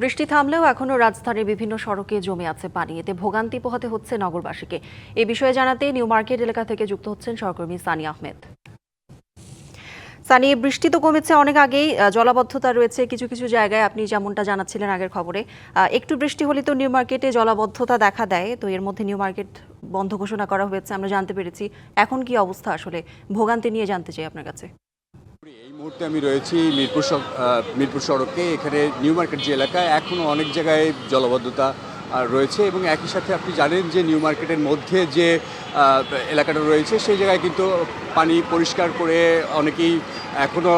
বৃষ্টি থামলেও এখনো রাজধানীর বিভিন্ন সড়কে জমে আছে পানি, এতে ভোগান্তি পোহাতে হচ্ছে নগরবাসীকে। এ বিষয়ে জানাতে নিউ মার্কেট এলাকা থেকে যুক্ত হচ্ছেন সহকর্মী সানি আহমেদ। সানি, বৃষ্টি তো কমেছে অনেক আগেই, জলাবদ্ধতা রয়েছে কিছু কিছু জায়গায়, আপনি যেমনটা জানাচ্ছিলেন আগের খবরে। একটু বৃষ্টি হলে তো নিউ মার্কেটে জলাবদ্ধতা দেখা দেয়, তো এর মধ্যে নিউ মার্কেট বন্ধ ঘোষণা করা হয়েছে আমরা জানতে পেরেছি। এখন কি অবস্থা, আসলে ভোগান্তি নিয়ে জানতে চাই আপনার কাছে। এই মুহূর্তে আমি রয়েছি মিরপুর সড়কে। এখানে নিউ মার্কেট যে এলাকা, এখনও অনেক জায়গায় জলাবদ্ধতা রয়েছে এবং একই সাথে আপনি জানেন যে নিউ মার্কেটের মধ্যে যে এলাকাটা রয়েছে সেই জায়গায় কিন্তু পানি পরিষ্কার করে অনেকেই এখনও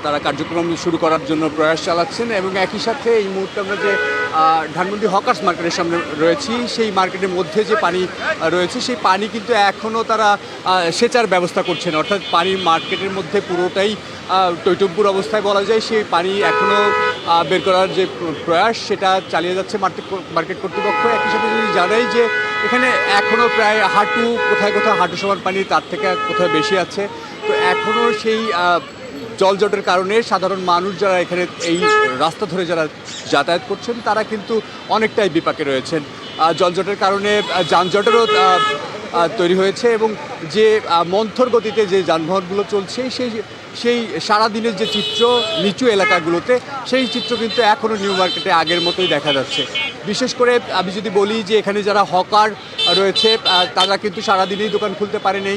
তারা কার্যক্রম শুরু করার জন্য প্রয়াস চালাচ্ছেন। এবং একই সাথে এই মুহূর্তে আমরা যে ধানমন্ডি হকার্স মার্কেটের সামনে রয়েছি, সেই মার্কেটের মধ্যে যে পানি রয়েছে সেই পানি কিন্তু এখনও তারা সেচার ব্যবস্থা করছেন, অর্থাৎ পানি মার্কেটের মধ্যে পুরোটাই টইটম্বুর অবস্থায় বলা যায়। সেই পানি এখনও বের করার যে প্রয়াস সেটা চালিয়ে যাচ্ছে মার্কেট কর্তৃপক্ষ। একই সাথে যদি জানাই যে এখানে এখনও প্রায় হাঁটু, কোথায় কোথাও হাঁটু সমান পানি, তার থেকে কোথাও বেশি আছে। তো এখনও সেই জলজটের কারণে সাধারণ মানুষ যারা এখানে এই রাস্তা ধরে যারা যাতায়াত করছেন তারা কিন্তু অনেকটাই বিপাকে রয়েছেন। জলজটের কারণে যানজটেরও তৈরি হয়েছে এবং যে মন্থর গতিতে যে যানবাহনগুলো চলছে সেই সারাদিনের যে চিত্র নিচু এলাকাগুলোতে, সেই চিত্র কিন্তু এখনও নিউ মার্কেটে আগের মতোই দেখা যাচ্ছে। বিশেষ করে আমি যদি বলি যে এখানে যারা হকার রয়েছে তারা কিন্তু সারাদিনেই দোকান খুলতে পারেনি,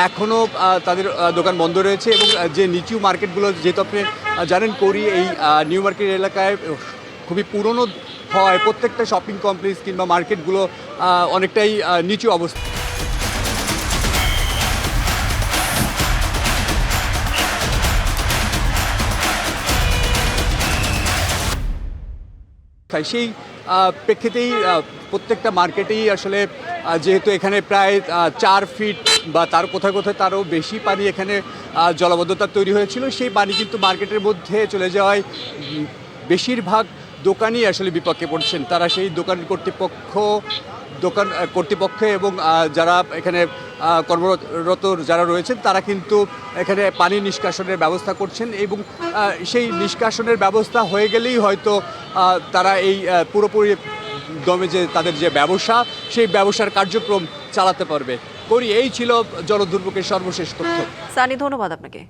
এখনও তাদের দোকান বন্ধ রয়েছে। এবং যে নিচু মার্কেটগুলো, যেহেতু আপনি জানেন করি এই নিউ মার্কেট এলাকায় খুবই পুরনো হয়, প্রত্যেকটা শপিং কমপ্লেক্স কিংবা মার্কেটগুলো অনেকটাই নিচু অবস্থা। সেই প্রেক্ষিতেই প্রত্যেকটা মার্কেটেই আসলে যেহেতু এখানে প্রায় 4 ফিট বা তার কোথাও কোথাও তারও বেশি পানি এখানে জলাবদ্ধতা তৈরি হয়েছিল, সেই পানি কিন্তু মার্কেটের মধ্যে চলে যাওয়ায় বেশিরভাগ দোকানই আসলে বিপক্ষে পড়ছেন। তারা সেই দোকান কর্তৃপক্ষ এবং যারা এখানে কর্মরত যারা রয়েছেন তারা কিন্তু এখানে পানি নিষ্কাশনের ব্যবস্থা করছেন এবং সেই নিষ্কাশনের ব্যবস্থা হয়ে গেলেই হয়তো তারা এই পুরোপুরি দমে যে তাদের যে ব্যবসা, সেই ব্যবসার কার্যক্রম চালাতে পারবে। এই ছিল জলদুর্ভোগের সর্বশেষ তথ্য। সানি, ধন্যবাদ আপনাকে।